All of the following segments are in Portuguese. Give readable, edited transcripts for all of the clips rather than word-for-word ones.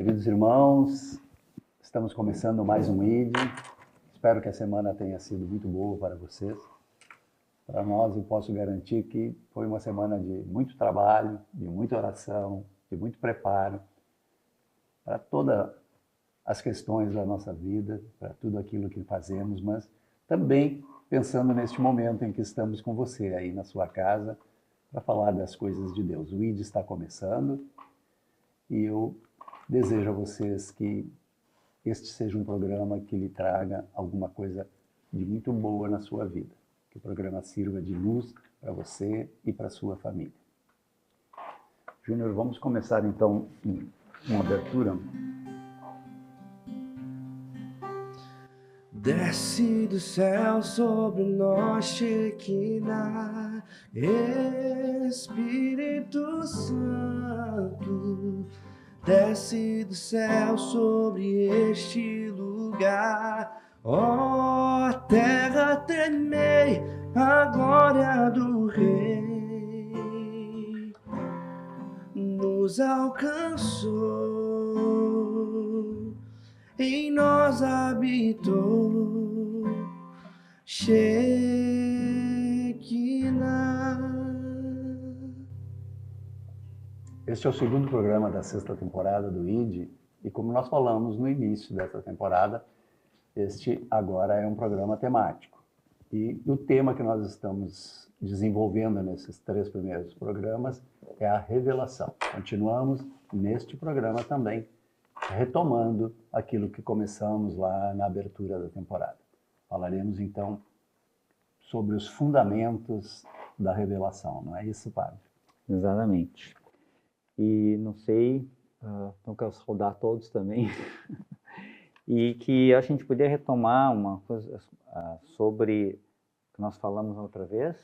Queridos irmãos, estamos começando mais um ID. Espero que a semana tenha sido muito boa para vocês. Para nós, eu posso garantir que foi uma semana de muito trabalho, de muita oração, de muito preparo para todas as questões da nossa vida, para tudo aquilo que fazemos, mas também pensando neste momento em que estamos com você aí na sua casa para falar das coisas de Deus. O ID está começando e eu desejo a vocês que este seja um programa que lhe traga alguma coisa de muito boa na sua vida. Que o programa sirva de luz para você e para a sua família. Júnior, vamos começar então uma abertura. Desce do céu sobre nós, Shekinah, Espírito Santo. Desce do céu sobre este lugar, ó terra, tremei a glória do Rei. Nos alcançou, em nós habitou, Shekinah. Este é o segundo programa da sexta temporada do ID, e como nós falamos no início dessa temporada, este agora é um programa temático. E o tema que nós estamos desenvolvendo nesses 3 primeiros programas é a revelação. Continuamos neste programa também, retomando aquilo que começamos lá na abertura da temporada. Falaremos então sobre os fundamentos da revelação, não é isso, padre? Exatamente. E não sei, não quero saudar todos também, e que acho que a gente podia retomar uma coisa sobre o que nós falamos outra vez.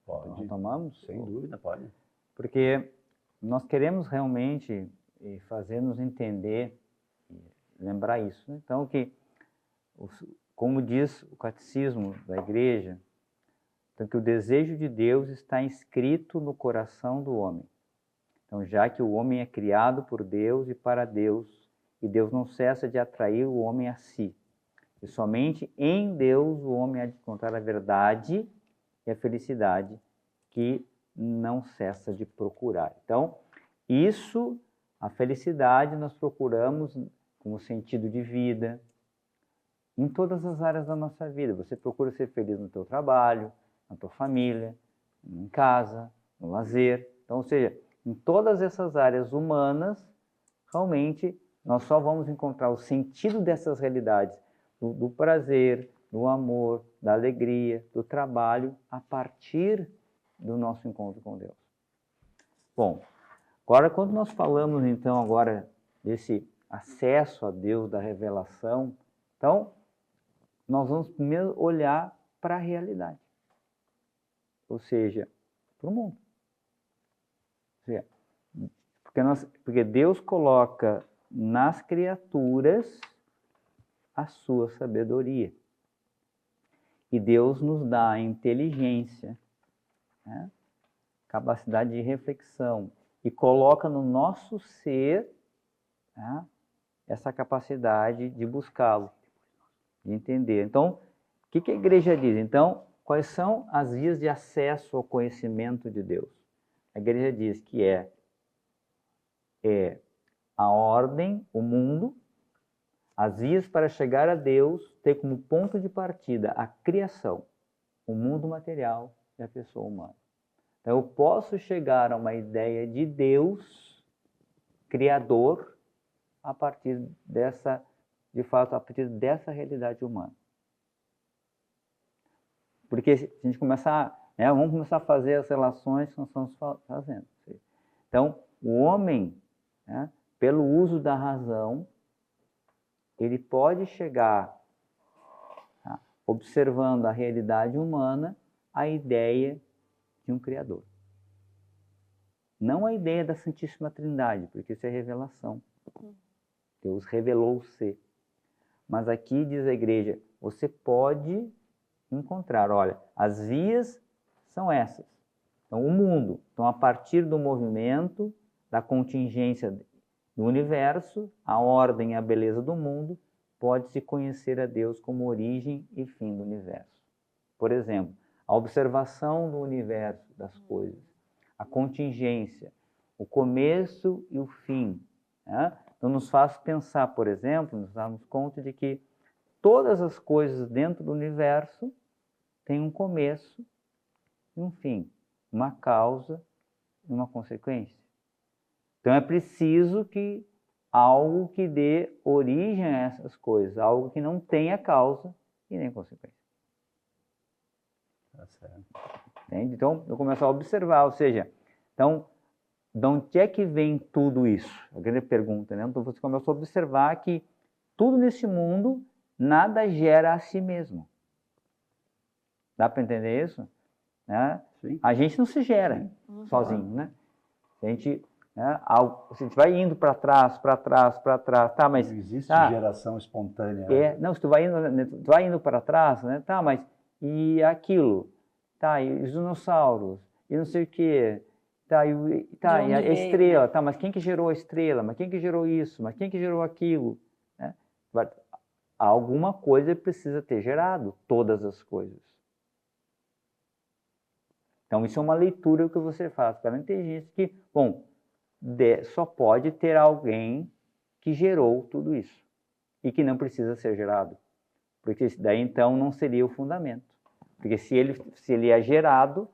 Pode. Retomamos? Sem dúvida, pode. Porque nós queremos realmente fazer-nos entender, e lembrar isso. Né? Então, que, como diz o catecismo da igreja, então, que o desejo de Deus está inscrito no coração do homem. Então, já que o homem é criado por Deus e para Deus, e Deus não cessa de atrair o homem a si. E somente em Deus o homem há de encontrar a verdade e a felicidade que não cessa de procurar. Então, isso, a felicidade, nós procuramos como sentido de vida, em todas as áreas da nossa vida. Você procura ser feliz no teu trabalho, na tua família, em casa, no lazer. Então, ou seja, em todas essas áreas humanas, realmente, nós só vamos encontrar o sentido dessas realidades, do prazer, do amor, da alegria, do trabalho, a partir do nosso encontro com Deus. Bom, agora, quando nós falamos, então, agora desse acesso a Deus, da revelação, então, nós vamos primeiro olhar para a realidade. Ou seja, para o mundo. Porque Deus coloca nas criaturas a sua sabedoria. E Deus nos dá a inteligência, né? Capacidade de reflexão. E coloca no nosso ser, né, essa capacidade de buscá-lo, de entender. Então, o que a igreja diz? Então, quais são as vias de acesso ao conhecimento de Deus? A igreja diz que é a ordem, o mundo, as vias para chegar a Deus, ter como ponto de partida a criação, o mundo material e a pessoa humana. Então, eu posso chegar a uma ideia de Deus, criador, a partir dessa, de fato, a partir dessa realidade humana. Porque se a gente começar, né, vamos começar a fazer as relações que nós estamos fazendo. Então, o homem, né, pelo uso da razão, ele pode chegar, tá, observando a realidade humana, à ideia de um Criador. Não a ideia da Santíssima Trindade, porque isso é revelação. Deus revelou-se. Mas aqui diz a igreja, você pode encontrar, olha, as vias são essas. Então, o mundo, então, a partir do movimento, da contingência No universo, a ordem e a beleza do mundo, pode-se conhecer a Deus como origem e fim do universo. Por exemplo, a observação do universo, das coisas, a contingência, o começo e o fim, né? Então nos faz pensar, por exemplo, nos damos conta de que todas as coisas dentro do universo têm um começo e um fim, uma causa e uma consequência. Então é preciso que algo que dê origem a essas coisas, algo que não tenha causa e nem consequência. Tá certo. Entende? Então eu começo a observar, ou seja, então, de onde é que vem tudo isso? A grande pergunta, né? Então você começa a observar que tudo nesse mundo, nada gera a si mesmo. Dá para entender isso? Né? Sim. A gente não se gera sozinho, né? A gente vai indo para trás, tá, mas... Não existe tá, geração espontânea. Né? não, se tu vai indo para trás, né? Tá, mas e aquilo? Tá, e os dinossauros? E não sei o quê? Tá, e a estrela? Tá, mas quem que gerou a estrela? Mas quem que gerou isso? Mas quem que gerou aquilo? Né? Alguma coisa precisa ter gerado todas as coisas. Então, isso é uma leitura que você faz pela inteligência que, bom, só pode ter alguém que gerou tudo isso e que não precisa ser gerado. Porque daí, então, não seria o fundamento. Porque se ele é gerado,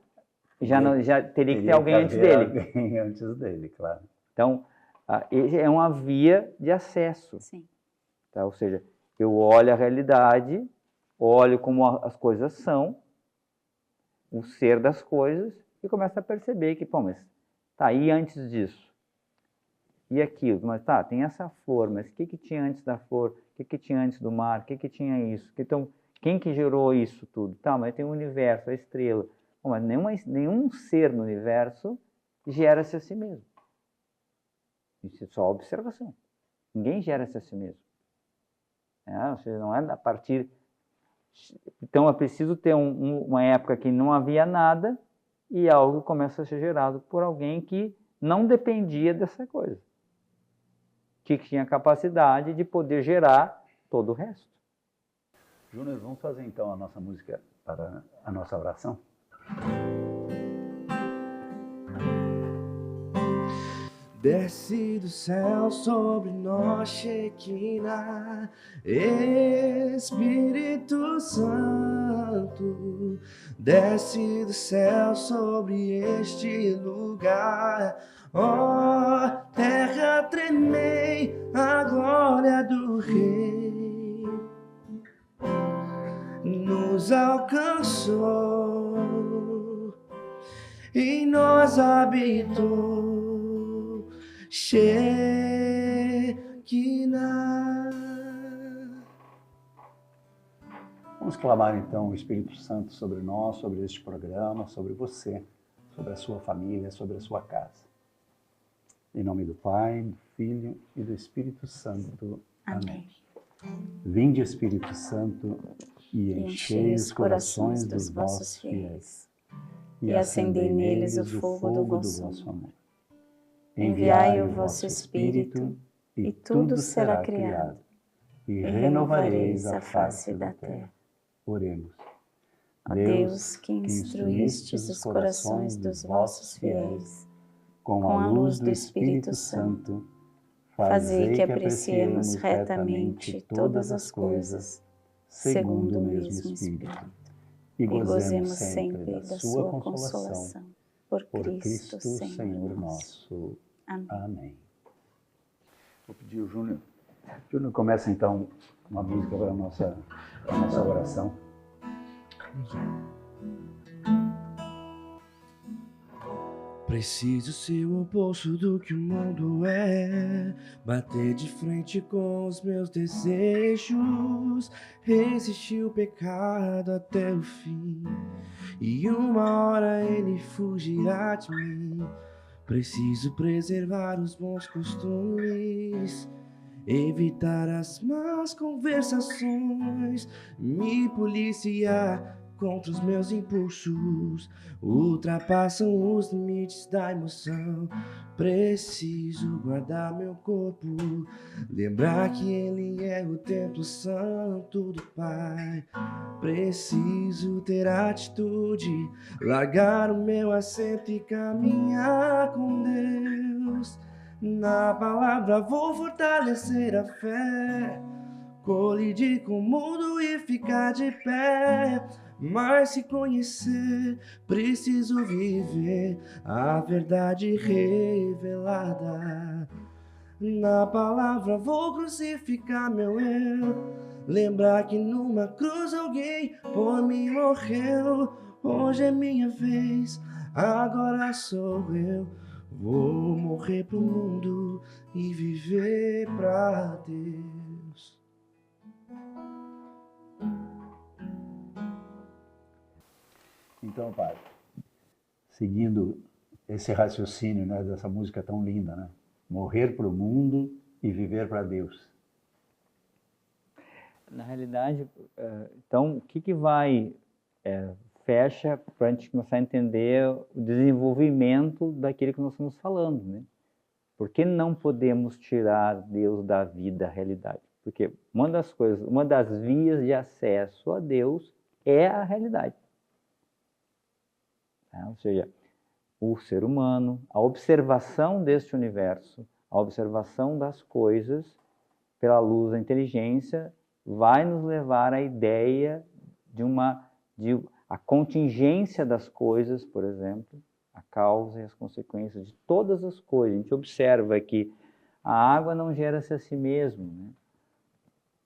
já teria que ter alguém antes dele. Alguém antes dele, claro. Então, é uma via de acesso. Sim. Tá? Ou seja, eu olho a realidade, olho como as coisas são, o ser das coisas, e começo a perceber que, pô, mas tá, e antes disso? E aquilo? Mas tá, tem essa flor, mas o que tinha antes da flor? O que tinha antes do mar? O que tinha isso? Então, quem que gerou isso tudo? Tá, mas tem o universo, a estrela. Bom, mas nenhum ser no universo gera-se a si mesmo. Isso é só observação. Ninguém gera-se a si mesmo. Ou seja, não é a partir... Então é preciso ter uma época que não havia nada e algo começa a ser gerado por alguém que não dependia dessa coisa. Que tinha capacidade de poder gerar todo o resto. Júnior, vamos fazer então a nossa música para a nossa oração? Desce do céu sobre nós, Shekinah, Espírito Santo. Desce do céu sobre este lugar, ó terra tremei, a glória do Rei nos alcançou, em nós habitou. Shekinah. Vamos clamar então o Espírito Santo sobre nós, sobre este programa, sobre você, sobre a sua família, sobre a sua casa. Em nome do Pai, do Filho e do Espírito Santo. Amém. Vinde, Espírito Santo, e enchei os corações dos vossos fiéis, e acendei neles o fogo do vosso amor. Enviai o vosso Espírito, e tudo será criado, e renovareis a face da terra. Oremos. Ó Deus, que instruístes os corações dos vossos fiéis, com a luz do Espírito Santo, fazei que apreciemos retamente todas as coisas, segundo o mesmo Espírito, e gozemos sempre da sua consolação. Por Cristo, Senhor nosso. Amém. Amém. Vou pedir o Júnior. Júnior, começa então uma música para a nossa oração. Preciso ser o oposto do que o mundo é, bater de frente com os meus desejos, resistir o pecado até o fim, e uma hora ele fugirá de mim. Preciso preservar os bons costumes, evitar as más conversações, me policiar contra os meus impulsos, ultrapassam os limites da emoção. Preciso guardar meu corpo, lembrar que ele é o templo santo do Pai. Preciso ter atitude, largar o meu assento e caminhar com Deus. Na palavra vou fortalecer a fé, colidir com o mundo e ficar de pé. Mas se conhecer, preciso viver a verdade revelada. Na palavra vou crucificar meu eu, lembrar que numa cruz alguém por mim morreu. Hoje é minha vez, agora sou eu. Vou morrer pro mundo e viver pra Deus. Então, padre, seguindo esse raciocínio, né, dessa música tão linda, né? Morrer para o mundo e viver para Deus. Na realidade, então, o que vai fecha para a gente começar a entender o desenvolvimento daquilo que nós estamos falando, né? Por que não podemos tirar Deus da vida, da realidade? Porque uma das vias de acesso a Deus é a realidade. Ou seja, o ser humano, a observação deste universo, a observação das coisas pela luz da inteligência vai nos levar à ideia de a contingência das coisas, por exemplo, a causa e as consequências de todas as coisas. A gente observa que a água não gera-se a si mesmo,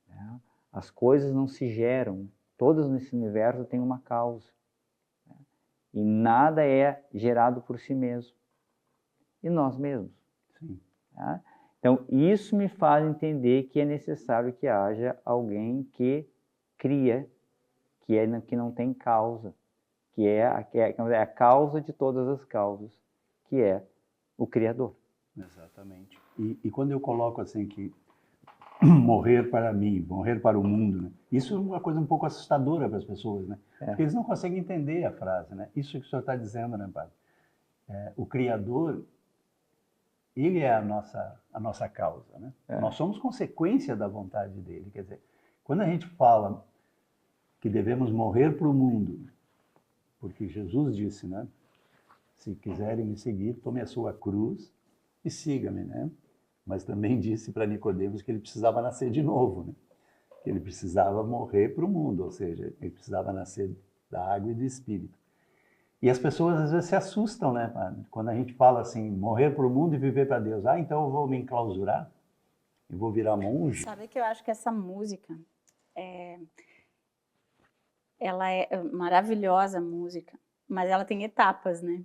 né? As coisas não se geram, todas nesse universo têm uma causa. E nada é gerado por si mesmo. E nós mesmos. Sim. Tá? Então, isso me faz entender que é necessário que haja alguém que cria, que não tem causa, que é a causa de todas as causas, que é o Criador. Exatamente. E quando eu coloco assim que morrer para mim, morrer para o mundo, né? Isso é uma coisa um pouco assustadora para as pessoas, né? Porque eles não conseguem entender a frase, né? Isso que o senhor está dizendo, né, padre? O Criador, ele é a nossa causa, né? Nós somos consequência da vontade dele. Quer dizer, quando a gente fala que devemos morrer para o mundo, porque Jesus disse, né? Se quiserem me seguir, tome a sua cruz e siga-me, né? Mas também disse para Nicodemos que ele precisava nascer de novo, né? Que ele precisava morrer para o mundo, ou seja, ele precisava nascer da água e do Espírito. E as pessoas às vezes se assustam, né, padre? Quando a gente fala assim, morrer para o mundo e viver para Deus. Ah, então eu vou me enclausurar? Eu vou virar monge? Sabe que eu acho que essa música, ela é maravilhosa, a música, mas ela tem etapas, né?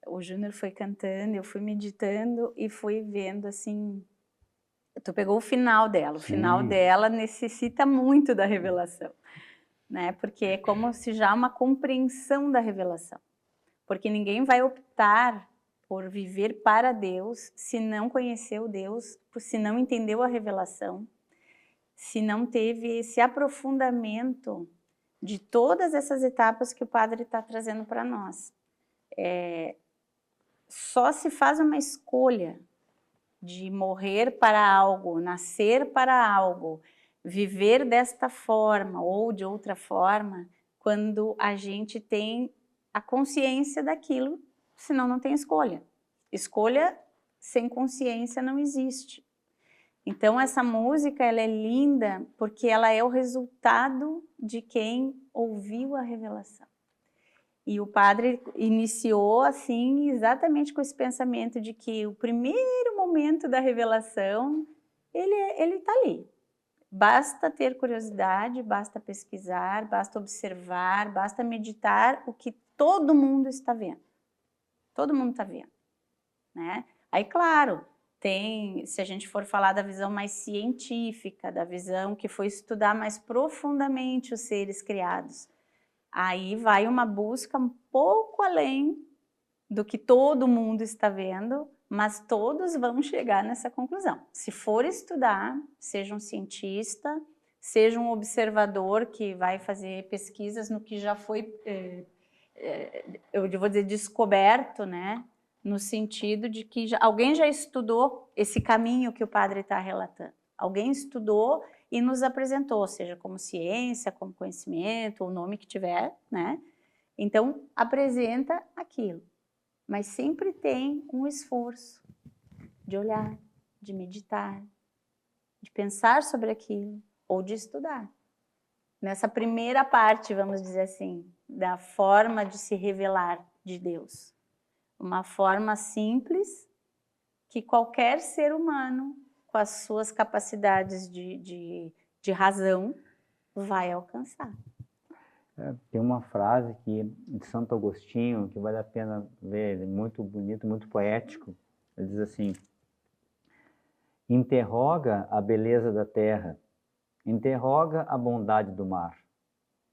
O Júnior foi cantando, eu fui meditando e fui vendo assim. Tu pegou o final dela. O final dela necessita muito da revelação, né? Porque é como se já uma compreensão da revelação. Porque ninguém vai optar por viver para Deus se não conheceu Deus, se não entendeu a revelação, se não teve esse aprofundamento de todas essas etapas que o Padre está trazendo para nós. Só se faz uma escolha de morrer para algo, nascer para algo, viver desta forma ou de outra forma, quando a gente tem a consciência daquilo, senão não tem escolha. Escolha sem consciência não existe. Então essa música ela é linda porque ela é o resultado de quem ouviu a revelação. E o padre iniciou assim exatamente com esse pensamento de que o primeiro momento da revelação, ele está ali. Basta ter curiosidade, basta pesquisar, basta observar, basta meditar o que todo mundo está vendo. Todo mundo está vendo, né? Aí, claro, se a gente for falar da visão mais científica, da visão que foi estudar mais profundamente os seres criados, aí vai uma busca um pouco além do que todo mundo está vendo, mas todos vão chegar nessa conclusão. Se for estudar, seja um cientista, seja um observador que vai fazer pesquisas no que já foi, eu vou dizer, descoberto, né? No sentido de que alguém já estudou esse caminho que o padre está relatando. Alguém estudou e nos apresentou, seja como ciência, como conhecimento, o nome que tiver, né? Então, apresenta aquilo. Mas sempre tem um esforço de olhar, de meditar, de pensar sobre aquilo ou de estudar. Nessa primeira parte, vamos dizer assim, da forma de se revelar de Deus. Uma forma simples que qualquer ser humano, com as suas capacidades de razão, vai alcançar. Tem uma frase de Santo Agostinho que vale a pena ver, é muito bonito, muito poético. Ele diz assim: interroga a beleza da terra, interroga a bondade do mar,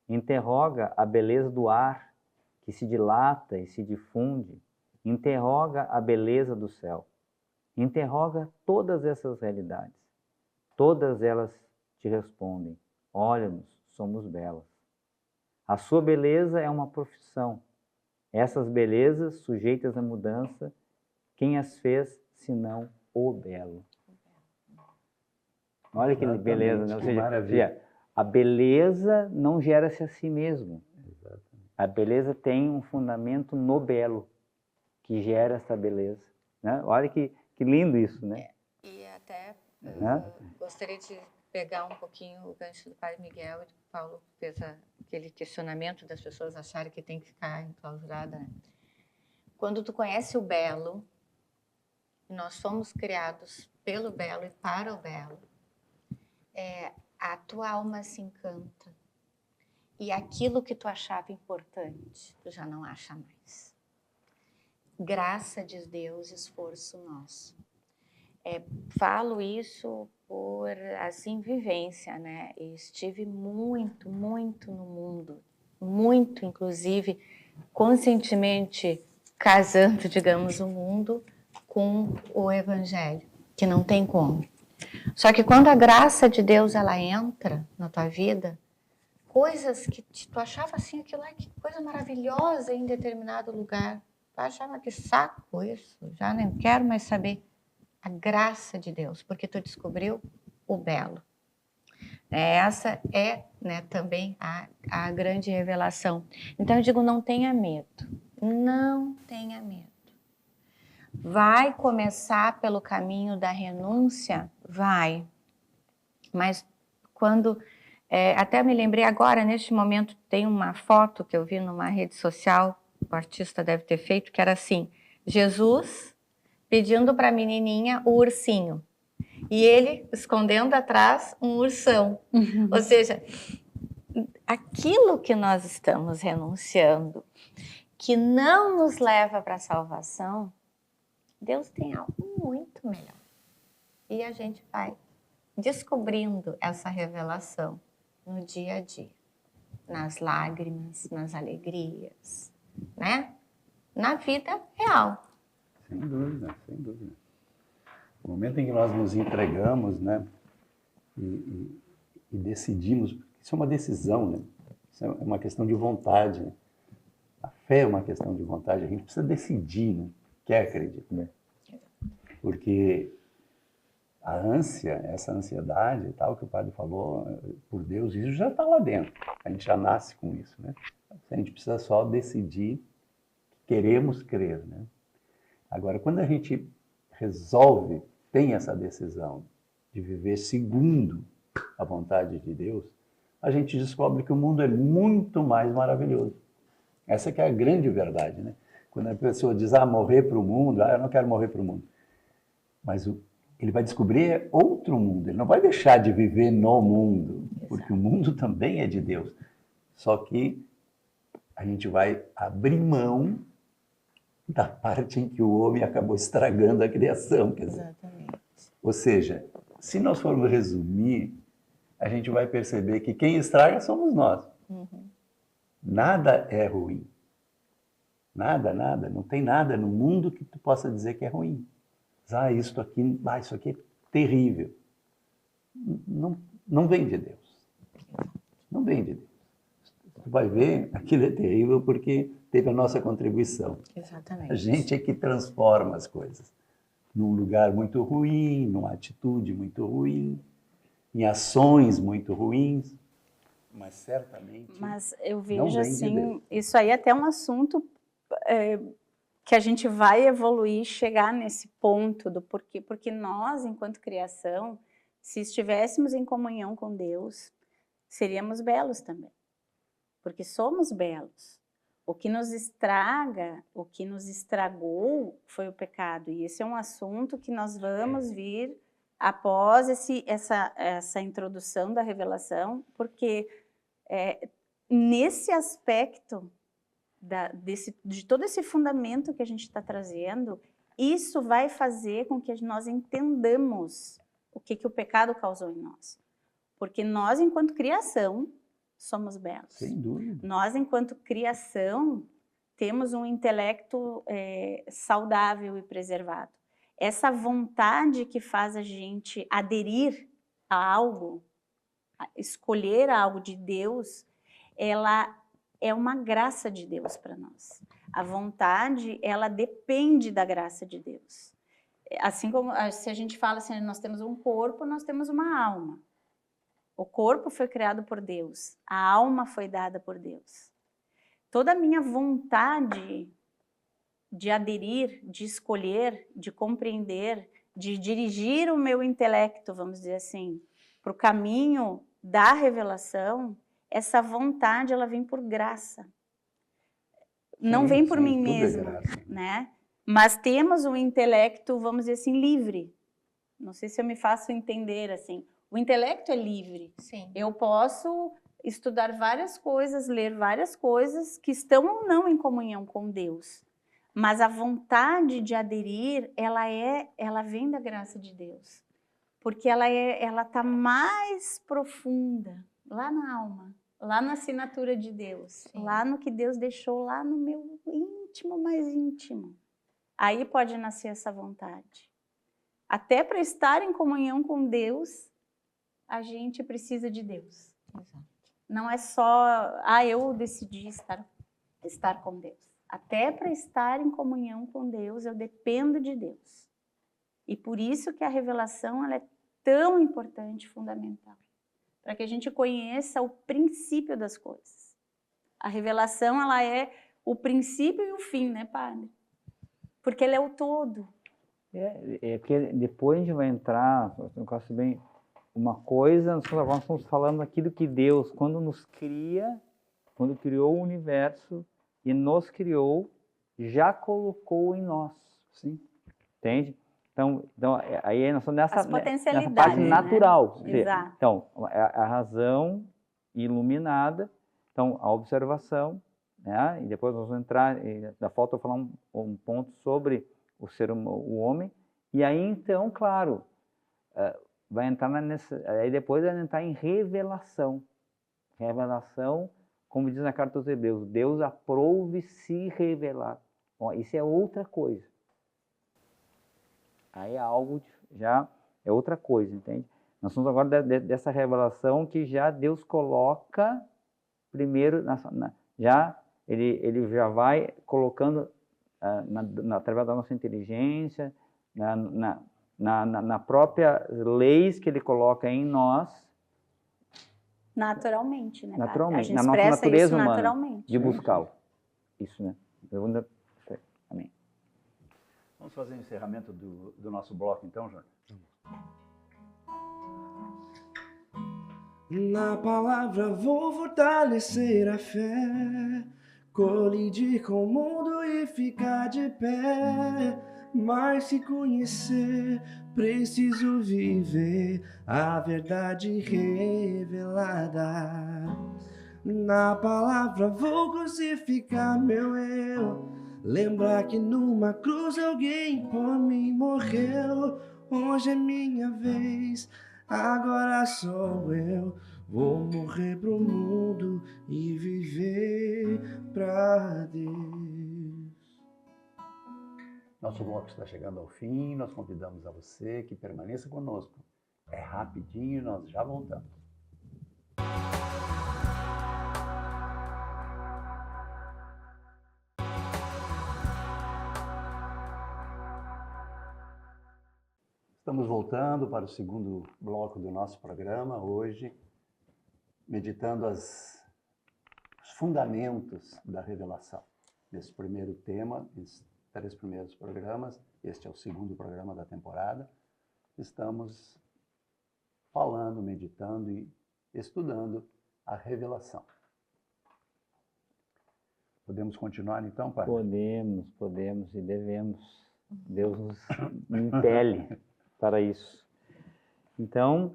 interroga a beleza do ar que se dilata e se difunde, interroga a beleza do céu, interroga todas essas realidades. Todas elas te respondem: olha-nos, somos belas. A sua beleza é uma profissão. Essas belezas, sujeitas à mudança, quem as fez, senão o belo? Olha que beleza, né? Ou seja, a beleza não gera-se a si mesmo. Exatamente. A beleza tem um fundamento no belo, que gera essa beleza. Né? Olha que lindo isso, né? E até gostaria de pegar um pouquinho o gancho do Padre Miguel. O Paulo fez aquele questionamento das pessoas acharem que tem que ficar enclausurada. Né? Quando tu conhece o belo, nós somos criados pelo belo e para o belo, a tua alma se encanta. E aquilo que tu achava importante, tu já não acha mais. Graça de Deus, esforço nosso. Falo isso por, assim, vivência, né? E estive muito, muito no mundo. Muito, inclusive, conscientemente casando, digamos, o mundo com o Evangelho, que não tem como. Só que quando a graça de Deus, ela entra na tua vida, coisas que tu achava assim, aquilo lá, que coisa maravilhosa em determinado lugar, tu achava que saco isso, já nem quero mais saber. A graça de Deus, porque tu descobriu o belo. Essa é, né, também a grande revelação. Então eu digo, não tenha medo. Não tenha medo. Vai começar pelo caminho da renúncia? Vai. Mas quando... até me lembrei agora, neste momento, tem uma foto que eu vi numa rede social, o artista deve ter feito, que era assim: Jesus pedindo para a menininha o ursinho. E ele escondendo atrás um ursão. Ou seja, aquilo que nós estamos renunciando, que não nos leva para a salvação, Deus tem algo muito melhor. E a gente vai descobrindo essa revelação no dia a dia. Nas lágrimas, nas alegrias, né? Na vida real. Sem dúvida, sem dúvida. O momento em que nós nos entregamos, né, e decidimos, isso é uma decisão, né? Isso é uma questão de vontade. Né? A fé é uma questão de vontade, a gente precisa decidir, né? Quer acreditar. Né? Porque a ânsia, essa ansiedade e tal, que o padre falou, por Deus, isso já está lá dentro. A gente já nasce com isso, né? A gente precisa só decidir que queremos crer, né? Agora, quando a gente resolve, tem essa decisão de viver segundo a vontade de Deus, a gente descobre que o mundo é muito mais maravilhoso. Essa que é a grande verdade, né? Quando a pessoa diz, morrer para o mundo, eu não quero morrer para o mundo. Mas ele vai descobrir outro mundo, ele não vai deixar de viver no mundo, porque o mundo também é de Deus. Só que a gente vai abrir mão da parte em que o homem acabou estragando a criação. Quer dizer. Exatamente. Ou seja, se nós formos resumir, a gente vai perceber que quem estraga somos nós. Uhum. Nada é ruim. Nada, nada. Não tem nada no mundo que tu possa dizer que é ruim. Isso aqui é terrível. Não vem de Deus. Não vem de Deus. Tu vai ver, aquilo é terrível porque teve a nossa contribuição. Exatamente. A gente é que transforma as coisas. Num lugar muito ruim, numa atitude muito ruim, em ações muito ruins, mas certamente Mas eu não vejo vem de assim, Deus. isso aí é até um assunto que a gente vai evoluir, chegar nesse ponto do porquê. Porque nós, enquanto criação, se estivéssemos em comunhão com Deus, seríamos belos também. Porque somos belos. O que nos estraga, o que nos estragou foi o pecado. E esse é um assunto que nós vamos vir após essa introdução da revelação, porque nesse aspecto de todo esse fundamento que a gente está trazendo, isso vai fazer com que nós entendamos o que o pecado causou em nós. Porque nós, enquanto criação, somos belos. Sem dúvida. Nós, enquanto criação, temos um intelecto saudável e preservado. Essa vontade que faz a gente aderir a algo, a escolher algo de Deus, ela é uma graça de Deus para nós. A vontade, ela depende da graça de Deus. Assim como se a gente fala assim, nós temos um corpo, nós temos uma alma. O corpo foi criado por Deus, a alma foi dada por Deus. Toda a minha vontade de aderir, de escolher, de compreender, de dirigir o meu intelecto, vamos dizer assim, para o caminho da revelação, essa vontade, ela vem por graça. Não vem por mim mesma, né? Mas temos um intelecto, vamos dizer assim, livre. Não sei se eu me faço entender assim. O intelecto é livre. Sim. Eu posso estudar várias coisas, ler várias coisas que estão ou não em comunhão com Deus. Mas a vontade de aderir, ela vem da graça de Deus. Porque ela está mais profunda, lá na alma, lá na assinatura de Deus, Sim. lá no que Deus deixou lá no meu íntimo, mais íntimo. Aí pode nascer essa vontade. Até para estar em comunhão com Deus, a gente precisa de Deus. Exato. Não é só, eu decidi estar com Deus. Até para estar em comunhão com Deus, eu dependo de Deus. E por isso que a revelação ela é tão importante, fundamental. Para que a gente conheça o princípio das coisas. A revelação ela é o princípio e o fim, né, padre? Porque ele é o todo. Porque depois a gente vai entrar, um negócio bem... Uma coisa, nós estamos falando daquilo que Deus, quando nos cria, quando criou o universo e nos criou, já colocou em nós. Sim. Entende? Então aí nós estamos nessa potencialidades, parte natural. né? Exato. Então, a razão iluminada, então a observação, né? E depois nós vamos entrar, da falta eu falar um ponto sobre o homem, e aí então, claro, vai entrar aí depois vai entrar em revelação. Revelação, como diz na carta aos Hebreus, Deus aprouve se revelar. Bom, isso é outra coisa. Aí é algo, já é outra coisa, entende? Nós estamos agora dessa revelação que já Deus coloca primeiro, ele já vai colocando através da nossa inteligência, na própria leis que ele coloca em nós. Naturalmente, né? Naturalmente, a gente na nossa expressa natureza isso humana, naturalmente. de buscá-lo. Isso, né? Amém. Vamos fazer o encerramento do nosso bloco, então, Júnior? Na palavra vou fortalecer a fé, colidir com o mundo e ficar de pé. Mas se conhecer, preciso viver a verdade revelada. Na palavra vou crucificar meu eu, lembrar que numa cruz alguém por mim morreu. Hoje é minha vez, agora sou eu. Vou morrer pro mundo e viver pra Deus. Nosso bloco está chegando ao fim, nós convidamos a você que permaneça conosco. É rapidinho, nós já voltamos. Estamos voltando para o segundo bloco do nosso programa, hoje, meditando os fundamentos da revelação. Nesse primeiro tema, esses 3 primeiros programas, este é o segundo programa da temporada, estamos falando, meditando e estudando a revelação. Podemos continuar então, Padre? Podemos e devemos. Deus nos impele para isso. Então,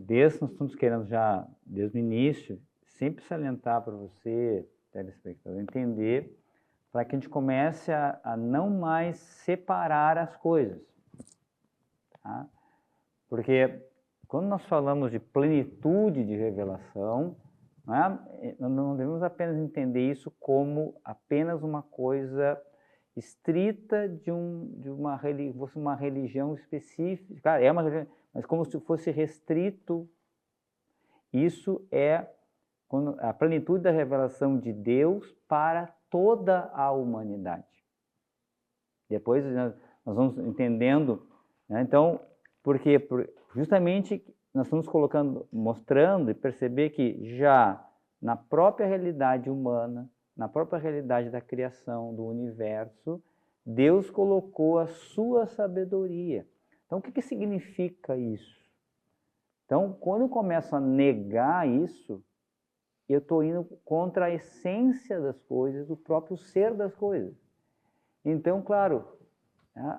desde nós estamos querendo já, desde o início, sempre salientar para você, telespectador, entender, para que a gente comece a não mais separar as coisas. Tá? Porque quando nós falamos de plenitude de revelação, não devemos apenas entender isso como apenas uma coisa estrita de uma religião específica. Claro, é uma religião, mas como se fosse restrito. Isso é a plenitude da revelação de Deus para toda a humanidade. Depois nós vamos entendendo, né? Então, porque justamente nós estamos mostrando e perceber que já na própria realidade humana, na própria realidade da criação do universo, Deus colocou a sua sabedoria. Então, o que significa isso? Então, quando eu começo a negar isso, eu estou indo contra a essência das coisas, o próprio ser das coisas. Então, claro,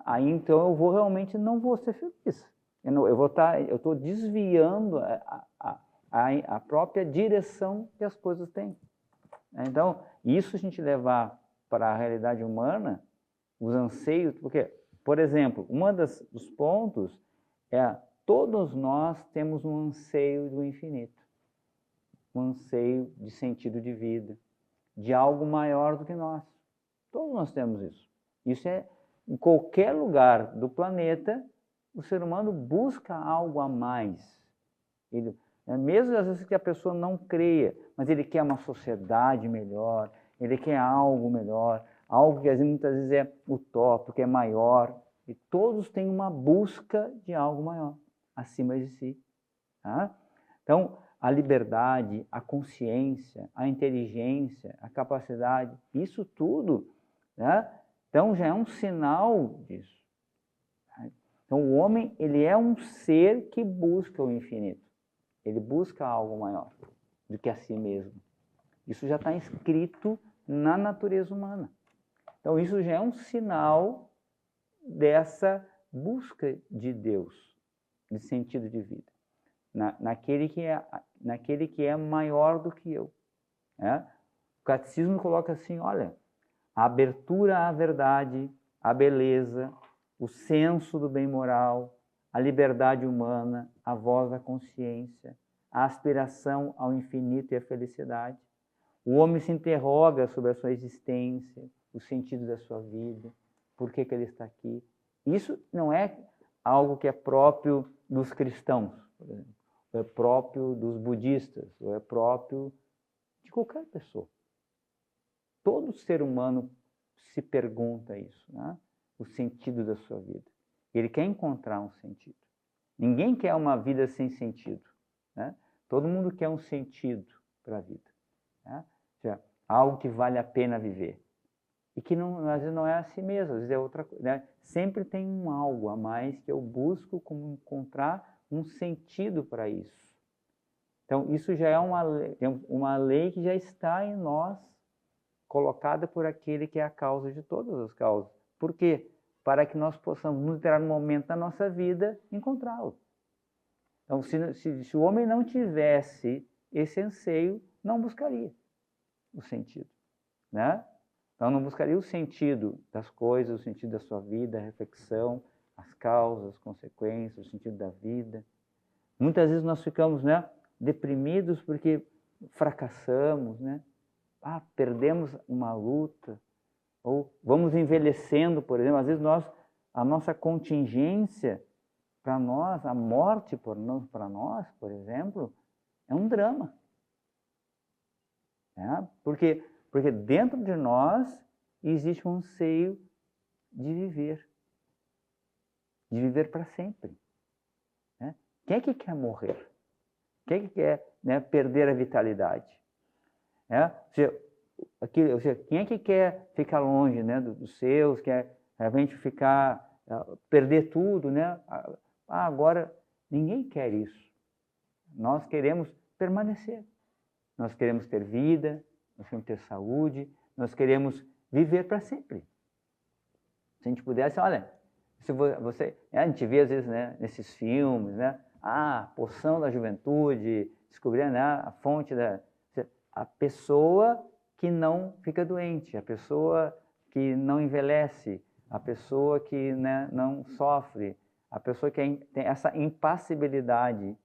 aí então eu realmente não vou ser feliz. Eu estou desviando a própria direção que as coisas têm. Então, isso a gente levar para a realidade humana, os anseios, porque, por exemplo, dos pontos é todos nós temos um anseio do infinito, um anseio de sentido de vida, de algo maior do que nós. Todos nós temos isso. Isso é, em qualquer lugar do planeta, o ser humano busca algo a mais. Mesmo às vezes que a pessoa não creia, mas ele quer uma sociedade melhor, ele quer algo melhor, algo que muitas vezes é utópico, é maior, e todos têm uma busca de algo maior, acima de si. Tá? Então, a liberdade, a consciência, a inteligência, a capacidade, isso tudo, né? Então já é um sinal disso. Tá? Então o homem, ele é um ser que busca o infinito. Ele busca algo maior do que a si mesmo. Isso já está escrito na natureza humana. Então isso já é um sinal dessa busca de Deus, de sentido de vida. Naquele que é maior do que eu. Né? O catecismo coloca assim, olha, a abertura à verdade, a beleza, o senso do bem moral, a liberdade humana, a voz da consciência, a aspiração ao infinito e à felicidade. O homem se interroga sobre a sua existência, o sentido da sua vida, por que ele está aqui. Isso não é algo que é próprio dos cristãos, por exemplo, ou é próprio dos budistas, ou é próprio de qualquer pessoa. Todo ser humano se pergunta isso, né? O sentido da sua vida. Ele quer encontrar um sentido. Ninguém quer uma vida sem sentido, né? Todo mundo quer um sentido para a vida, né? Ou seja, algo que vale a pena viver. E que às vezes não é a si mesmo, às vezes é outra coisa, né? Sempre tem um algo a mais que eu busco como encontrar um sentido para isso. Então, isso já é uma lei que já está em nós, colocada por aquele que é a causa de todas as causas. Por quê? Para que nós possamos, num determinado momento da nossa vida, encontrá-lo. Então, se o homem não tivesse esse anseio, não buscaria o sentido, né? Então, não buscaria o sentido das coisas, o sentido da sua vida, a reflexão, as causas, as consequências, o sentido da vida. Muitas vezes nós ficamos, né, deprimidos porque fracassamos, né? Perdemos uma luta, ou vamos envelhecendo, por exemplo. Às vezes a nossa contingência, para nós, a morte para nós, por exemplo, é um drama. Né? Porque dentro de nós existe um anseio de viver. de viver para sempre. Né? Quem é que quer morrer? Quem é que quer, né, perder a vitalidade? Ou seja, quem é que quer ficar longe, né, dos seus, quer realmente perder tudo, né? Agora, ninguém quer isso. Nós queremos permanecer. Nós queremos ter vida, nós queremos ter saúde, nós queremos viver para sempre. Se a gente pudesse, olha, se você, a gente vê às vezes, né, nesses filmes, né, poção da juventude, descobrir, né, a fonte a pessoa que não fica doente, a pessoa que não envelhece, a pessoa que, né, não sofre, a pessoa que tem essa impassibilidade.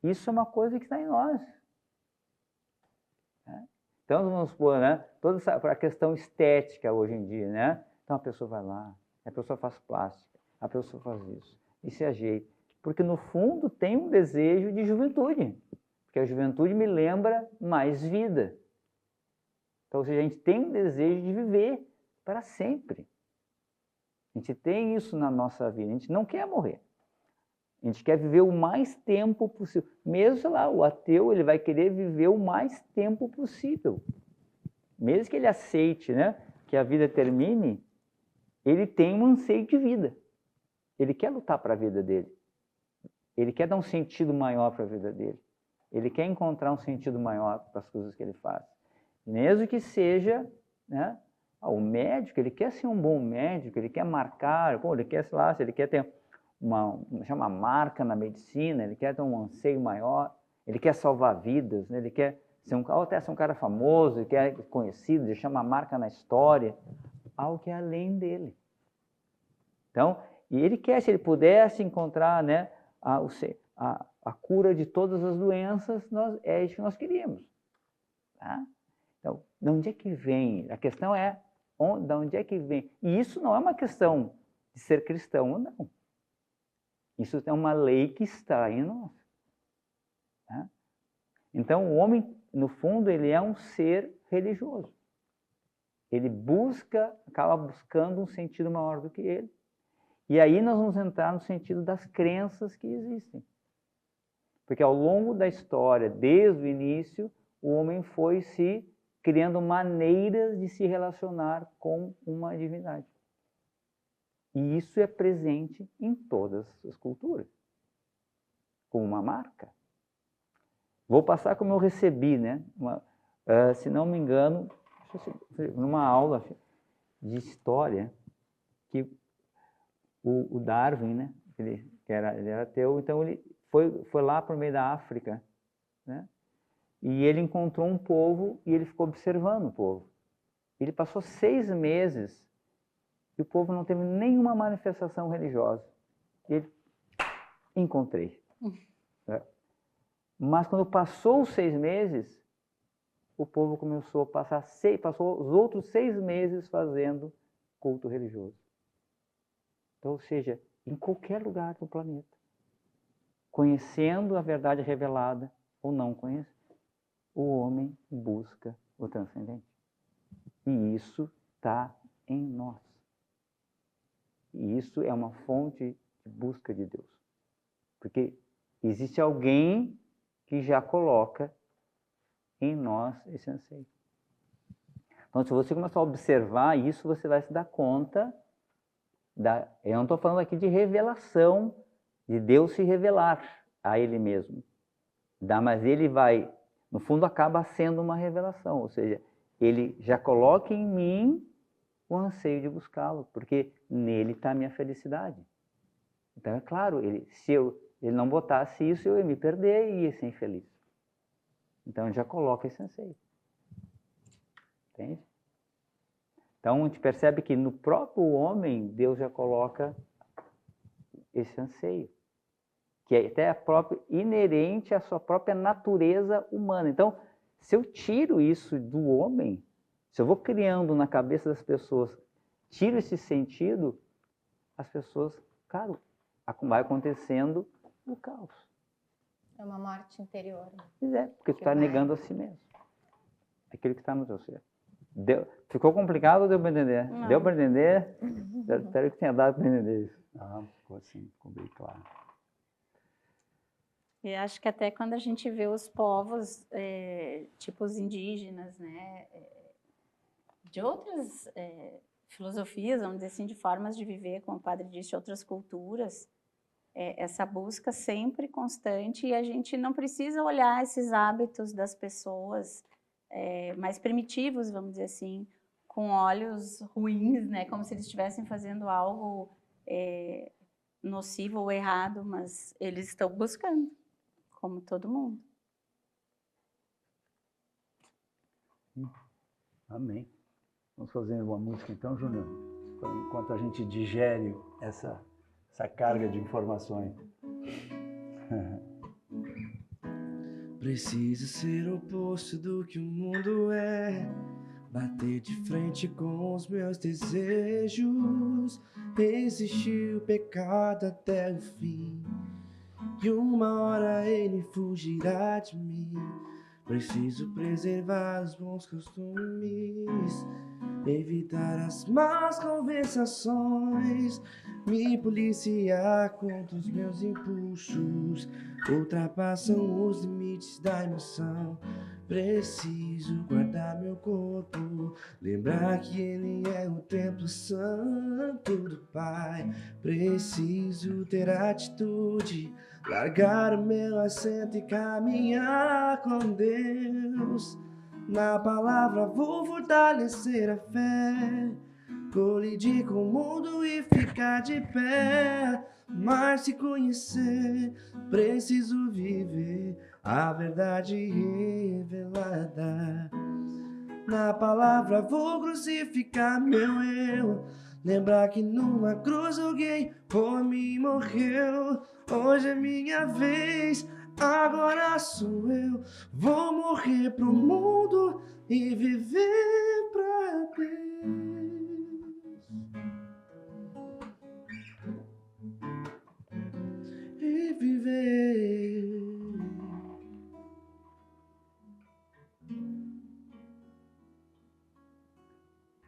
Isso é uma coisa que está em nós. Né? Então, vamos supor, né, toda a questão estética hoje em dia, né? Então, a pessoa vai lá, a pessoa faz plástica, a pessoa faz isso, e se ajeita. Porque, no fundo, tem um desejo de juventude. Porque a juventude me lembra mais vida. Então, ou seja, a gente tem um desejo de viver para sempre. A gente tem isso na nossa vida. A gente não quer morrer. A gente quer viver o mais tempo possível. Mesmo, sei lá, o ateu, ele vai querer viver o mais tempo possível. Mesmo que ele aceite, né, que a vida termine, ele tem um anseio de vida. Ele quer lutar para a vida dele. Ele quer dar um sentido maior para a vida dele. Ele quer encontrar um sentido maior para as coisas que ele faz. Mesmo que seja, né, o médico, ele quer ser um bom médico, ele quer marcar, ele quer, sei lá, se ele quer ter uma marca na medicina, ele quer ter um anseio maior, ele quer salvar vidas, né, ele quer ser até ser um cara famoso, ele quer ser conhecido, deixar uma marca na história, algo que é além dele. Então, e ele quer, se ele pudesse encontrar, né, a cura de todas as doenças, é isso que nós queríamos. Tá? Então, de onde é que vem? A questão é, de onde é que vem? E isso não é uma questão de ser cristão ou não. Isso é uma lei que está em nós. Tá? Então, o homem, no fundo, ele é um ser religioso. Ele acaba buscando um sentido maior do que ele. E aí nós vamos entrar no sentido das crenças que existem. Porque ao longo da história, desde o início, o homem foi se criando maneiras de se relacionar com uma divindade. E isso é presente em todas as culturas, como uma marca. Vou passar como eu recebi, né? Se não me engano, numa aula de história, que o Darwin, né? Ele era ateu, então ele foi lá para o meio da África, né? E ele encontrou um povo e ele ficou observando o povo. Ele passou 6 meses e o povo não teve nenhuma manifestação religiosa. Ele, encontrei. Né? Mas quando passou os 6 meses, o povo começou a passou os outros 6 meses fazendo culto religioso. Então, ou seja, em qualquer lugar do planeta, conhecendo a verdade revelada ou não conhecendo, o homem busca o transcendente. E isso está em nós. E isso é uma fonte de busca de Deus. Porque existe alguém que já coloca em nós esse anseio. Então, se você começar a observar isso, você vai se dar conta eu não estou falando aqui de revelação, de Deus se revelar a Ele mesmo. Mas Ele vai, no fundo, acaba sendo uma revelação. Ou seja, Ele já coloca em mim o anseio de buscá-lo, porque nele está a minha felicidade. Então, é claro, se ele não botasse isso, eu ia me perder e ia ser infeliz. Então, ele já coloca esse anseio. Entende? Então, a gente percebe que no próprio homem, Deus já coloca esse anseio, que é até inerente à sua própria natureza humana. Então, se eu tiro isso do homem, se eu vou criando na cabeça das pessoas, tiro esse sentido, as pessoas, claro, vai acontecendo o caos. É uma morte interior. Pois é, porque tu está negando a si mesmo. Aquilo que está no teu ser. Ficou complicado ou deu para entender? Não. Deu para entender? Espero que tenha dado para entender isso. Ficou assim, ficou bem claro. E acho que até quando a gente vê os povos, tipo os indígenas, né, de outras filosofias, vamos dizer assim, de formas de viver, como o padre disse, outras culturas, essa busca sempre constante, e a gente não precisa olhar esses hábitos das pessoas mais primitivos, vamos dizer assim, com olhos ruins, né, como se eles estivessem fazendo algo nocivo ou errado, mas eles estão buscando, como todo mundo. Amém. Vamos fazer uma música então, Júnior? Enquanto a gente digere essa carga de informações. Preciso ser o oposto do que o mundo é, bater de frente com os meus desejos, resistir o pecado até o fim, e uma hora ele fugirá de mim. Preciso preservar os bons costumes, evitar as más conversações, me policiar contra os meus impulsos, ultrapassam os limites da emoção. Preciso guardar meu corpo, lembrar que ele é o templo santo do Pai. Preciso ter atitude, largar o meu assento e caminhar com Deus. Na palavra vou fortalecer a fé, colidir com o mundo e ficar de pé. Mas se conhecer, preciso viver a verdade revelada. Na palavra vou crucificar meu eu, lembrar que numa cruz alguém por mim morreu. Hoje é minha vez, agora sou eu. Vou morrer pro mundo e viver pra Deus. E viver.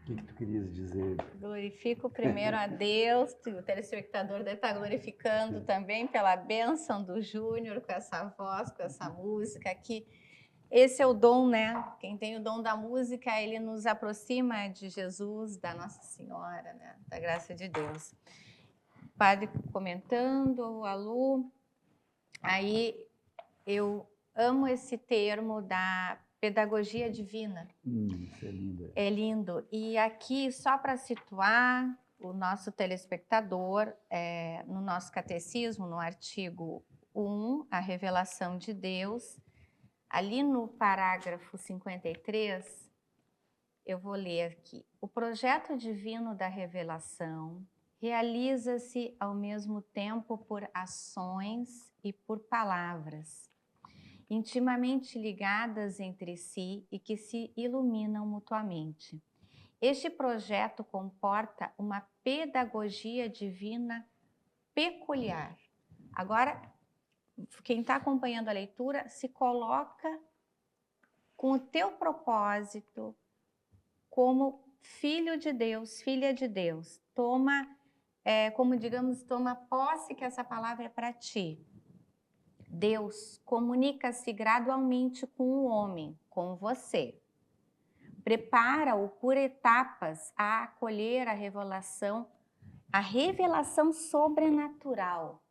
O que tu querias dizer? Glorifico primeiro a Deus, o telespectador deve estar glorificando também pela bênção do Júnior, com essa voz, com essa música, que esse é o dom, né? Quem tem o dom da música, ele nos aproxima de Jesus, da Nossa Senhora, né? Da graça de Deus. O padre comentando, a Lu, aí eu amo esse termo da pedagogia divina. Isso é lindo. É lindo. E aqui, só para situar o nosso telespectador, no nosso catecismo, no artigo 1, a revelação de Deus, ali no parágrafo 53, eu vou ler aqui. O projeto divino da revelação realiza-se ao mesmo tempo por ações e por palavras, intimamente ligadas entre si e que se iluminam mutuamente. Este projeto comporta uma pedagogia divina peculiar. Agora, quem está acompanhando a leitura, se coloca com o teu propósito como filho de Deus, filha de Deus. Toma, como digamos, toma posse que essa palavra é para ti. Deus comunica-se gradualmente com o homem, com você. Prepara-o por etapas a acolher a revelação sobrenatural.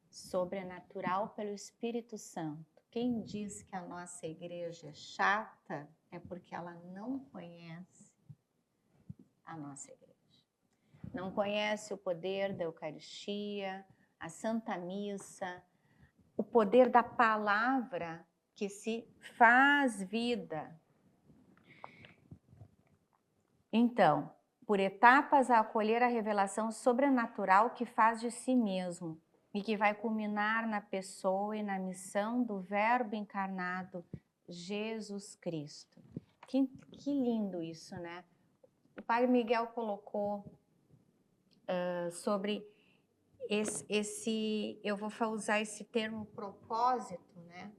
Sobrenatural pelo Espírito Santo. Quem diz que a nossa igreja é chata é porque ela não conhece a nossa igreja. Não conhece o poder da Eucaristia, a Santa Missa, o poder da palavra que se faz vida. Então, por etapas a acolher a revelação sobrenatural que faz de si mesmo e que vai culminar na pessoa e na missão do Verbo encarnado, Jesus Cristo. Que lindo isso, né? O Padre Miguel colocou sobre eu vou usar esse termo propósito, né?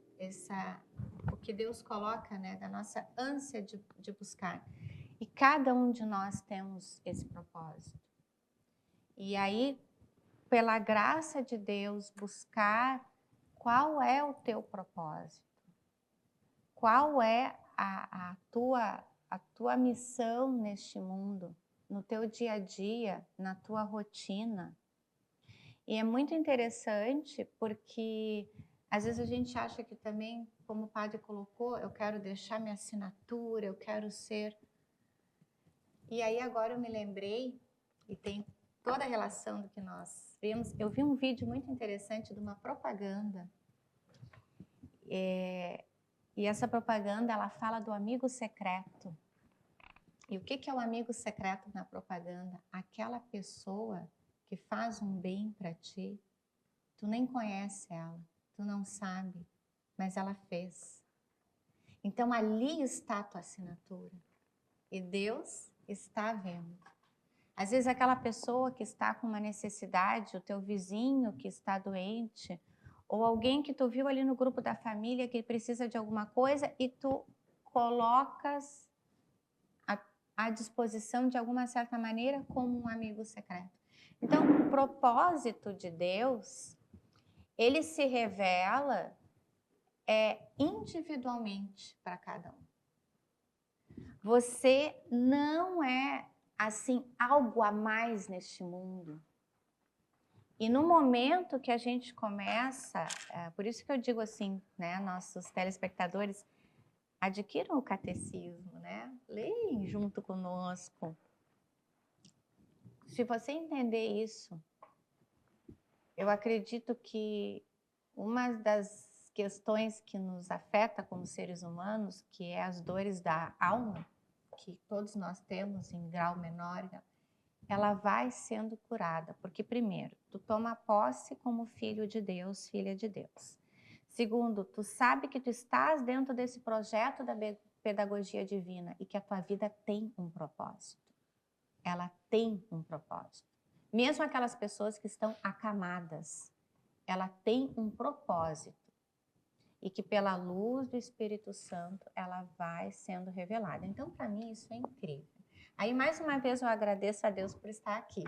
O que Deus coloca, né? Da nossa ânsia de buscar. E cada um de nós temos esse propósito. E aí, pela graça de Deus, buscar qual é o teu propósito. Qual é a tua missão neste mundo, no teu dia a dia, na tua rotina. E é muito interessante porque às vezes a gente acha que também, como o padre colocou, eu quero deixar minha assinatura, eu quero ser... E aí agora eu me lembrei, e tem toda a relação do que nós vimos, eu vi um vídeo muito interessante de uma propaganda. E essa propaganda, ela fala do amigo secreto. E o que é o amigo secreto na propaganda? Aquela pessoa que faz um bem para ti, tu nem conhece ela, tu não sabe, mas ela fez. Então ali está a tua assinatura. E Deus está vendo. Às vezes aquela pessoa que está com uma necessidade, o teu vizinho que está doente, ou alguém que tu viu ali no grupo da família que precisa de alguma coisa e tu colocas à disposição de alguma certa maneira como um amigo secreto. Então, o propósito de Deus, ele se revela individualmente para cada um. Você não é, assim, algo a mais neste mundo. E no momento que a gente começa, por isso que eu digo assim, né, nossos telespectadores, adquiram o catecismo, né? Leem junto conosco. Se você entender isso, eu acredito que uma das questões que nos afeta como seres humanos, que é as dores da alma, que todos nós temos em grau menor, ela vai sendo curada, porque primeiro, tu toma posse como filho de Deus, filha de Deus. Segundo, tu sabe que tu estás dentro desse projeto da pedagogia divina e que a tua vida tem um propósito. Ela tem um propósito. Mesmo aquelas pessoas que estão acamadas, ela tem um propósito. E que pela luz do Espírito Santo, ela vai sendo revelada. Então, para mim, isso é incrível. Aí, mais uma vez, eu agradeço a Deus por estar aqui.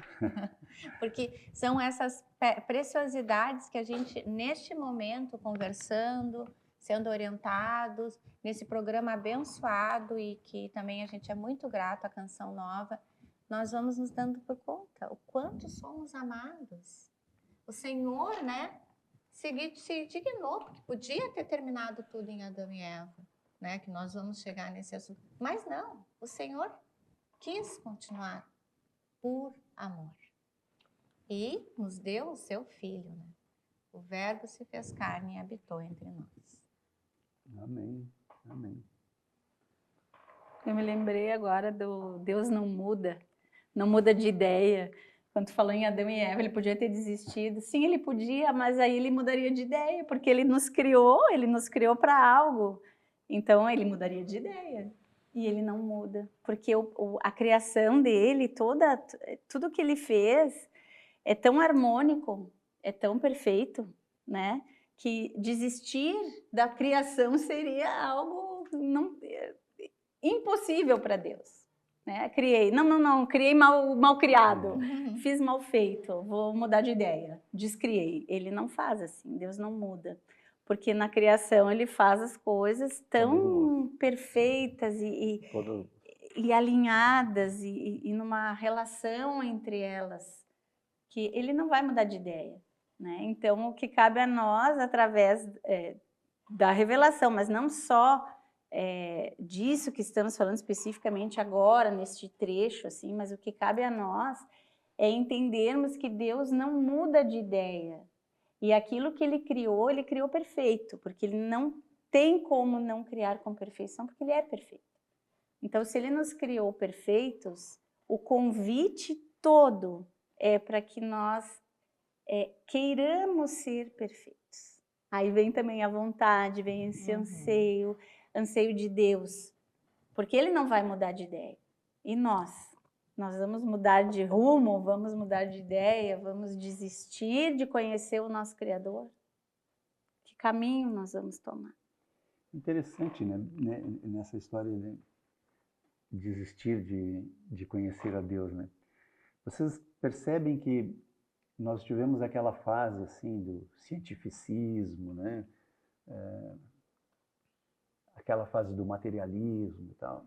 Porque são essas preciosidades que a gente, neste momento, conversando, sendo orientados, nesse programa abençoado e que também a gente é muito grato à Canção Nova, nós vamos nos dando por conta o quanto somos amados. O Senhor, né, se dignou, porque podia ter terminado tudo em Adão e Eva, né, que nós vamos chegar nesse assunto. Mas não, o Senhor quis continuar por amor. E nos deu o seu Filho, né? O Verbo se fez carne e habitou entre nós. Amém, amém. Eu me lembrei agora do Deus não muda de ideia. Quando tu falou em Adão e Eva, ele podia ter desistido. Sim, ele podia, mas aí ele mudaria de ideia, porque ele nos criou para algo. Então, ele mudaria de ideia. E ele não muda, porque a criação dele, tudo que ele fez é tão harmônico, é tão perfeito, né? Que desistir da criação seria algo impossível para Deus. Né? Criei, criei mal criado, fiz mal feito, vou mudar de ideia, descriei. Ele não faz assim, Deus não muda. Porque na criação ele faz as coisas tão perfeitas e alinhadas e numa relação entre elas, que ele não vai mudar de ideia. Né? Então, o que cabe a nós, através da revelação, mas não só disso que estamos falando especificamente agora, neste trecho, assim, mas o que cabe a nós é entendermos que Deus não muda de ideia. E aquilo que ele criou perfeito, porque ele não tem como não criar com perfeição, porque ele é perfeito. Então, se ele nos criou perfeitos, o convite todo é para que nós queiramos ser perfeitos. Aí vem também a vontade, vem esse anseio de Deus, porque ele não vai mudar de ideia. E nós vamos mudar de rumo, vamos mudar de ideia, vamos desistir de conhecer o nosso Criador? Que caminho nós vamos tomar? Interessante, né? Nessa história, né? desistir de conhecer a Deus, né? Vocês percebem que nós tivemos aquela fase assim do cientificismo, né? Aquela fase do materialismo e tal.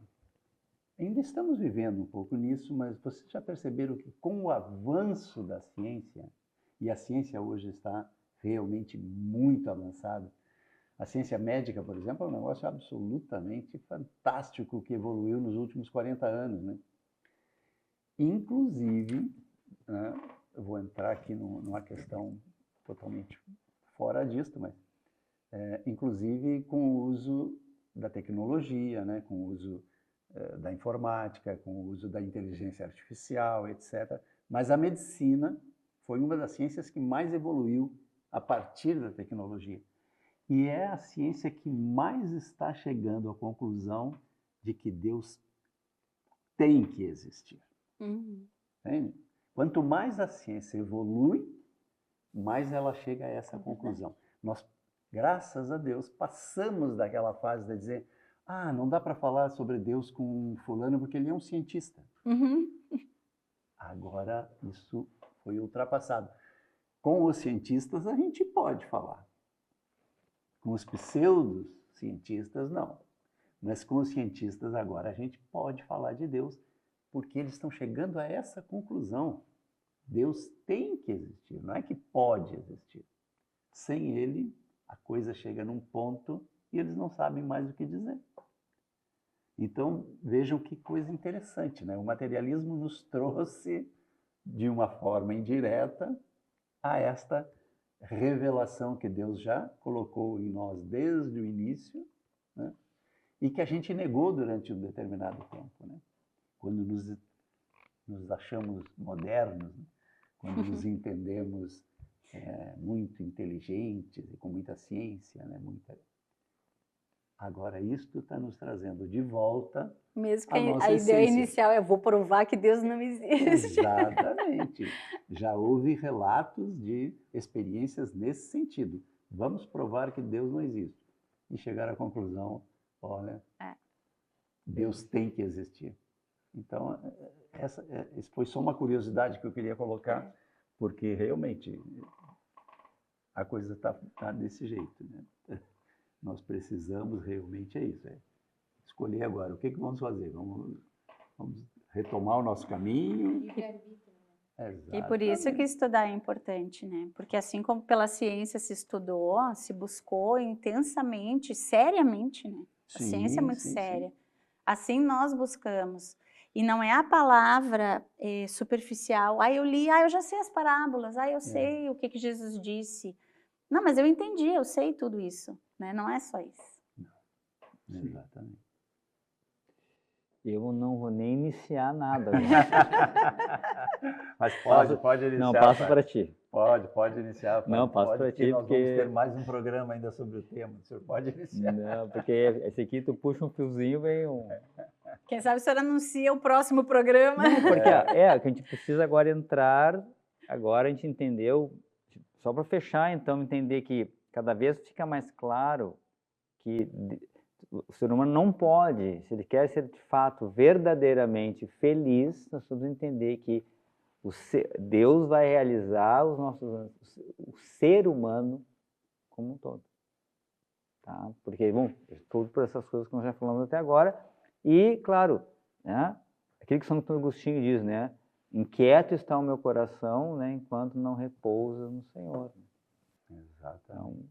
Ainda estamos vivendo um pouco nisso, mas vocês já perceberam que com o avanço da ciência, e a ciência hoje está realmente muito avançada, a ciência médica, por exemplo, é um negócio absolutamente fantástico que evoluiu nos últimos 40 anos, né? Inclusive, né, eu vou entrar aqui numa questão totalmente fora disto, mas inclusive com o uso da tecnologia, né, com o uso da informática, com o uso da inteligência artificial, etc. Mas a medicina foi uma das ciências que mais evoluiu a partir da tecnologia. E é a ciência que mais está chegando à conclusão de que Deus tem que existir. Entende? Quanto mais a ciência evolui, mais ela chega a essa conclusão. Nós, graças a Deus, passamos daquela fase de dizer: ah, não dá para falar sobre Deus com fulano porque ele é um cientista. Agora isso foi ultrapassado. Com os cientistas a gente pode falar. Com os pseudo-cientistas, não. Mas com os cientistas agora a gente pode falar de Deus, porque eles estão chegando a essa conclusão. Deus tem que existir, não é que pode existir. Sem ele, a coisa chega num ponto e eles não sabem mais o que dizer. Então, vejam que coisa interessante, né? O materialismo nos trouxe, de uma forma indireta, a esta revelação que Deus já colocou em nós desde o início, né? E que a gente negou durante um determinado tempo, né? Quando nos achamos modernos, né? Quando nos entendemos muito inteligentes e com muita ciência, né? Agora, isto está nos trazendo de volta Mesmo que a nossa a ideia essência. inicial é: vou provar que Deus não existe. Exatamente. Já houve relatos de experiências nesse sentido. Vamos provar que Deus não existe. E chegar à conclusão: olha, Deus tem que existir. Então, isso foi só uma curiosidade que eu queria colocar, porque realmente a coisa está desse jeito, né? Nós precisamos realmente isso. Escolher agora o que vamos fazer. Vamos retomar o nosso caminho. E por isso que estudar é importante, né? Porque assim como pela ciência se estudou, se buscou intensamente, seriamente, né? A ciência é muito séria. Sim. Assim nós buscamos. E não é a palavra superficial. Eu li, eu já sei as parábolas, eu sei o que Jesus disse. Não, mas eu entendi, eu sei tudo isso, né? Não é só isso. Não. Exatamente. Eu não vou nem iniciar nada. Mas pode iniciar. Não, passo para ti. Pode iniciar. Pai. Não, passo para ti, nós porque... vamos ter mais um programa ainda sobre o tema. O senhor pode iniciar. Não, porque esse aqui tu puxa um fiozinho, vem um... Quem sabe o senhor anuncia o próximo programa. Não, porque que a gente precisa agora entrar, agora a gente entendeu, só para fechar então, entender que cada vez fica mais claro que o ser humano não pode, se ele quer ser de fato verdadeiramente feliz, nós precisamos entender que Deus vai realizar o ser humano como um todo. Tá? Porque, bom, tudo por essas coisas que nós já falamos até agora. E, claro, né, aquilo que Santo Agostinho diz, né? Inquieto está o meu coração, né, enquanto não repousa no Senhor. Exatamente.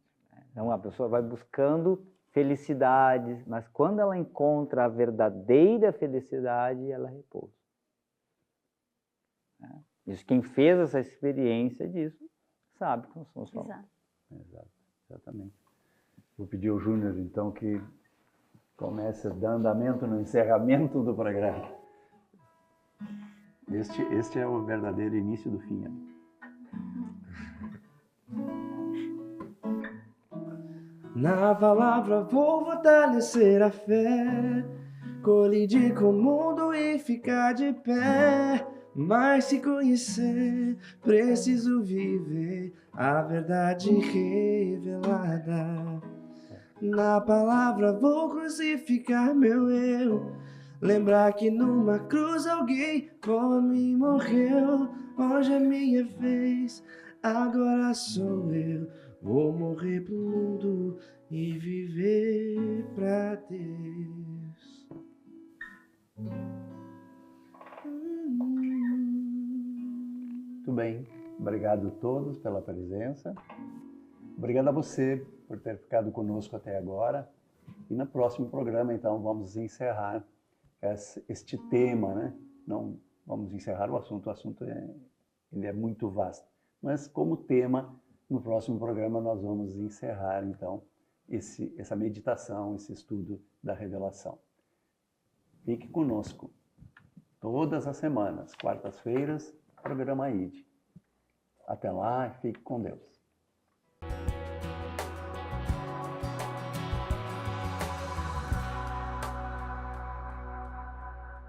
Então, a pessoa vai buscando felicidade, mas quando ela encontra a verdadeira felicidade, ela repousa. Isso, quem fez essa experiência disso, sabe que nós somos falando. Exatamente. Vou pedir ao Júnior, então, que comece a dar andamento no encerramento do programa. Este é o verdadeiro início do fim. Na palavra vou fortalecer a fé, colidir com o mundo e ficar de pé. Mas se conhecer, preciso viver a verdade revelada. Na palavra vou crucificar meu eu, Lembrar que numa cruz alguém como a mim morreu. Hoje é minha vez, agora sou eu. Vou morrer pro mundo e viver pra Deus. Muito bem. Obrigado a todos pela presença. Obrigado a você por ter ficado conosco até agora. E no próximo programa, então, vamos encerrar este tema, né? Não vamos encerrar o assunto ele é muito vasto. Mas como tema, no próximo programa nós vamos encerrar, então, essa meditação, esse estudo da revelação. Fique conosco. Todas as semanas, quartas-feiras, programa ID. Até lá, fique com Deus.